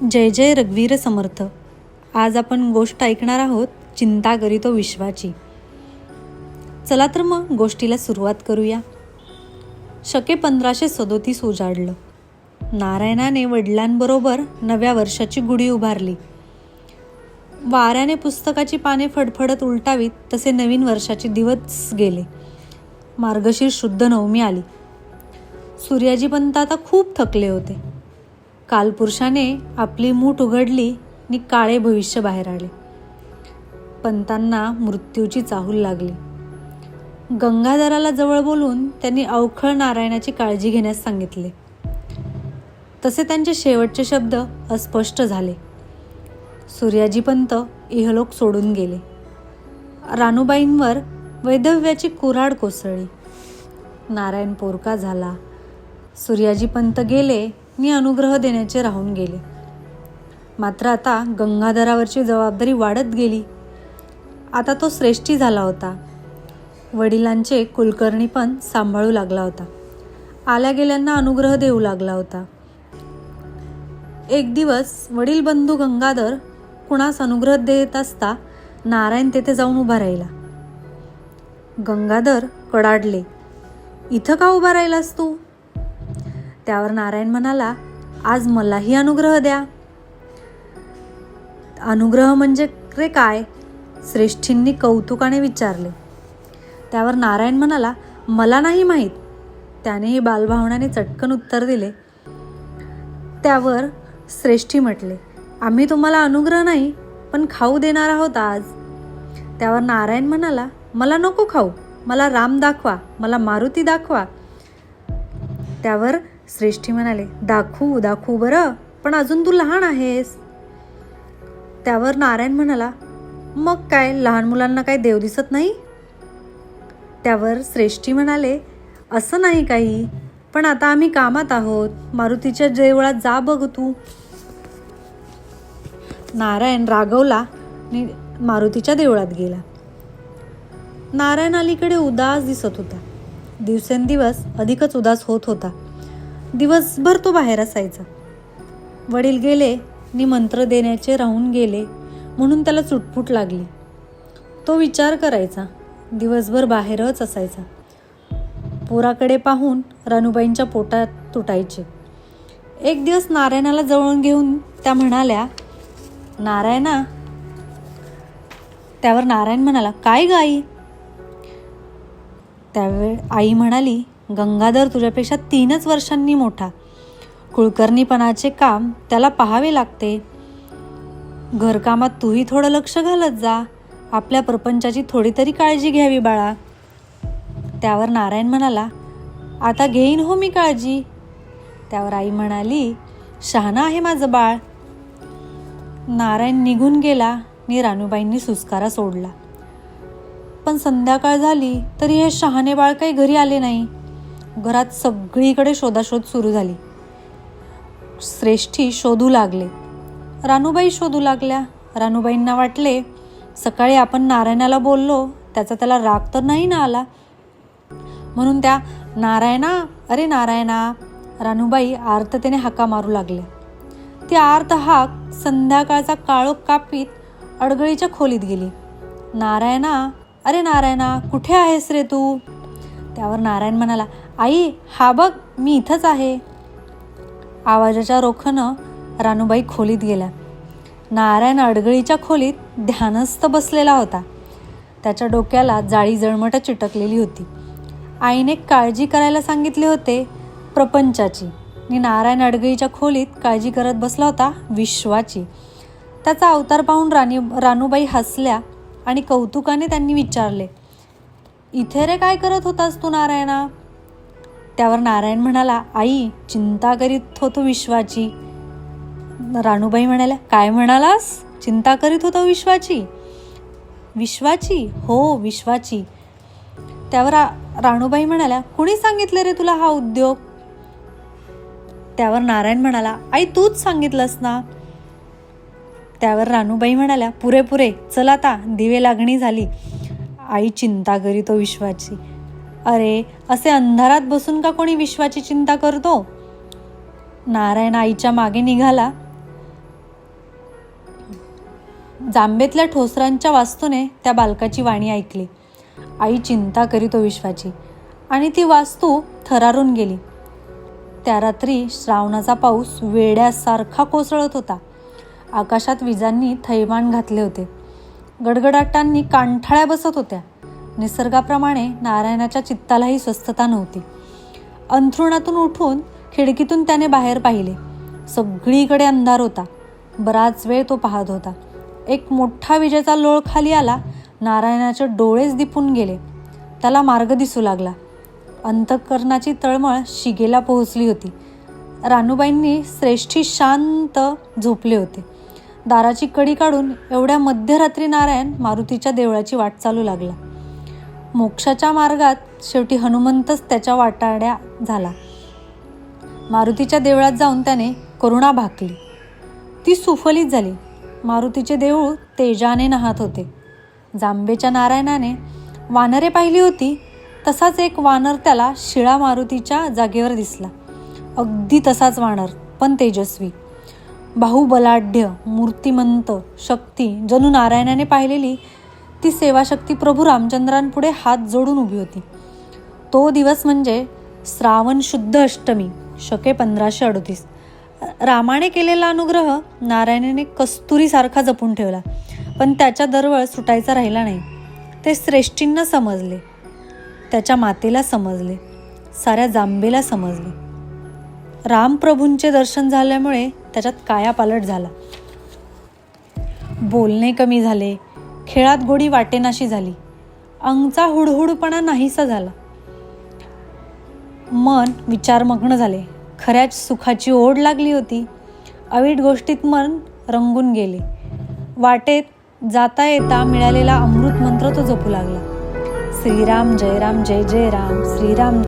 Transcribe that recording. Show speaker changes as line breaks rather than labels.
जय जय रघुवीर समर्थ. आज आपण गोष्ट ऐकणार आहोत चिंता करीतो विश्वाची. चला तर मग गोष्टीला सुरुवात करूया. शके 1537 उजाडलं. नारायणाने वडिलांबरोबर नव्या वर्षाची गुढी उभारली. वाऱ्याने पुस्तकाची पाने फडफडत उलटावीत तसे नवीन वर्षाचे दिवस गेले. मार्गशीर्ष शुद्ध नवमी आली. सूर्याजी पंत आता खूप थकले होते. कालपुरुषाने आपली मूठ उघडली आणि काळे भविष्य बाहेर आले. पंतांना मृत्यूची चाहूल लागली. गंगाधराला जवळ बोलून त्यांनी अवखळ नारायणाची काळजी घेण्यास सांगितले. तसे त्यांचे शेवटचे शब्द अस्पष्ट झाले. सूर्याजी पंत इहलोक सोडून गेले. रानूबाईंवर वैधव्याची कुऱ्हाड कोसळली. नारायण पोरका झाला. सूर्याजी पंत गेले नि अनुग्रह देण्याचे राहून गेले. मात्र आता गंगाधरावरची जबाबदारी वाढत गेली. आता तो श्रेष्ठी झाला होता. वडिलांचे कुलकर्णी पण सांभाळू लागला होता. आल्या गेल्यांना अनुग्रह देऊ लागला होता. एक दिवस वडील बंधू गंगाधर कुणास अनुग्रह देत असता नारायण तेथे जाऊन उभा राहिला. गंगाधर कडाडले. इथं का उभा राहिलास तू? त्यावर नारायण म्हणाला, आज मलाही अनुग्रह द्या. अनुग्रह म्हणजे रे काय? श्रेष्ठींनी कौतुकाने विचारले. त्यावर नारायण म्हणाला, मला नाही माहीत. त्यानेही बालभावनाने चटकन उत्तर दिले. त्यावर श्रेष्ठी म्हटले, आम्ही तुम्हाला अनुग्रह नाही पण खाऊ देणार आहोत आज. त्यावर नारायण म्हणाला, मला नको खाऊ. मला राम दाखवा, मला मारुती दाखवा. त्यावर श्रेष्ठी म्हणाले, दाखवू दाखवू बरं, पण अजून तू लहान आहेस. त्यावर नारायण म्हणाला, मग काय, लहान मुलांना काय देव दिसत नाही? त्यावर श्रेष्ठी म्हणाले, असं नाही काही, पण आता आम्ही कामात आहोत. मारुतीच्या देवळात जा बघ तू. नारायण रागवला आणि मारुतीच्या देवळात गेला. नारायण अलीकडे उदास दिसत होता. दिवसेंदिवस अधिकच उदास होत होता. दिवसभर तो बाहेर असायचा. वडील गेले नि मंत्र देण्याचे राहून गेले म्हणून त्याला चुटपुट लागली. तो विचार करायचा. दिवसभर बाहेरच असायचा. पोराकडे पाहून रानूबाईंच्या पोटात तुटायचे. एक दिवस नारायणाला जवळून घेऊन त्या म्हणाल्या, नारायणा. त्यावर नारायण म्हणाला, काय गाई? त्यावेळी आई म्हणाली, गंगाधर तुझ्यापेक्षा 3 वर्षांनी मोठा. कुलकर्णीपणाचे काम त्याला पाहावे लागते. घरकामात तूही थोडं लक्ष घालत जा. आपल्या प्रपंचाची थोडी तरी काळजी घ्यावी बाळा. त्यावर नारायण म्हणाला, आता घेईन हो मी काळजी. त्यावर आई म्हणाली, शहाणा आहे माझं बाळ. नारायण निघून गेला आणि रानूबाईंनी सुस्कारा सोडला. पण संध्याकाळ झाली तरी हे शहाणे बाळ काही घरी आले नाही. घरात सगळीकडे शोधाशोध सुरू झाली. श्रेष्ठी शोधू लागले. रानूबाई शोधू लागल्या. रानूबाईंना वाटले, सकाळी आपण नारायणाला बोललो त्याचा त्याला राग तर नाही ना आला, म्हणून त्या नारायणा, अरे नारायणा. रानूबाई आर्ततेने हाका मारू लागल्या. ती आर्त हाक संध्याकाळचा काळोख कापीत अडगळीच्या खोलीत गेली. नारायणा, अरे नारायणा, कुठे आहेस रे तू? त्यावर नारायण म्हणाला, आई हा बघ मी इथंच आहे. आवाजाच्या रोखनं रानूबाई खोलीत गेल्या. नारायण अडगळीच्या खोलीत ध्यानस्थ बसलेला होता. त्याच्या डोक्याला जाळी जळमट चिटकलेली होती. आईने काळजी करायला सांगितले होते प्रपंचाची, आणि नारायण अडगळीच्या खोलीत काळजी करत बसला होता विश्वाची. त्याचा अवतार पाहून रानूबाई हसल्या आणि कौतुकाने त्यांनी विचारले, इथे रे काय करत होतास तू नारायणा? त्यावर नारायण म्हणाला, आई चिंता करीत होतो विश्वाची. रानूबाई म्हणाल्या, काय म्हणालास? चिंता करीत होतो विश्वाची? विश्वाची? हो विश्वाची. त्यावर रानूबाई म्हणाल्या, कुणी सांगितले रे तुला हा उद्योग? त्यावर नारायण म्हणाला, आई तूच सांगितलंस ना. त्यावर रानूबाई म्हणाल्या, पुरे पुरे, चल आता दिवे लागणी झाली. आई चिंता करीतो विश्वाची. अरे असे अंधारात बसून का कोणी विश्वाची चिंता करतो? नारायण आईच्या मागे निघाला. जांभेतल्या ठोसरांच्या वास्तूने त्या बालकाची वाणी ऐकली. आई चिंता करीतो विश्वाची, आणि ती वास्तू थरारून गेली. त्या रात्री श्रावणाचा पाऊस वेड्यासारखा कोसळत होता. आकाशात विजांनी थैमान घातले होते. गडगडाटांनी कानठळ्या बसत होत्या. निसर्गाप्रमाणे नारायणाच्या चित्तालाही स्वस्थता नव्हती. अंथरुणातून उठून खिडकीतून त्याने बाहेर पाहिले. सगळीकडे अंधार होता. बराच वेळ तो पाहत होता. एक मोठा विजेचा लोळ खाली आला. नारायणाचे डोळेच दिपून गेले. त्याला मार्ग दिसू लागला. अंतःकरणाची तळमळ शिगेला पोहोचली होती. रानूबाईंनी श्रेष्ठी शांत झोपले होते. दाराची कडी काढून एवढ्या मध्यरात्री नारायण मारुतीच्या देवळाची वाट चालू लागला. मोक्षाच्या मार्गात शेवटी हनुमंतच त्याच्या वाटाड्या झाला. मारुतीच्या देवळात जाऊन त्याने करुणा भाकली. ती सुफलित झाली. मारुतीचे देऊळ तेजाने नाहत होते. जांभेच्या नारायणाने वानरे पाहिली होती, तसाच एक वानर त्याला शिळा मारुतीच्या जागेवर दिसला. अगदी तसाच वानर, पण तेजस्वी, बाहुबलाढ्य, मूर्तिमंत शक्ती, जणू नारायणाने पाहिलेली ती सेवाशक्ती प्रभू रामचंद्रांपुढे हात जोडून उभी होती. तो दिवस म्हणजे श्रावण शुद्ध अष्टमी, शके 1538. रामाने केलेला अनुग्रह नारायणाने कस्तुरीसारखा जपून ठेवला, पण त्याच्या दरवळ सुटायचा राहिला नाही. ते श्रेष्ठींना समजले, त्याच्या मातेला समजले, साऱ्या जांभेला समजले. रामप्रभूंचे दर्शन झाल्यामुळे त्याच्यात कायापालट झाला. बोलणे कमी झाले, खेळात गोडी वाटेनाशी झाली, अंगचा हुडहुडपणा नाहीसा झाला. मन विचारमग्न झाले. खऱ्याच सुखाची ओढ लागली होती. अवीट गोष्टीत मन रंगून गेले. वाटेत जाता येता मिळालेला अमृत मंत्र तो जपू लागला. श्रीराम जय राम जय जय राम, श्रीराम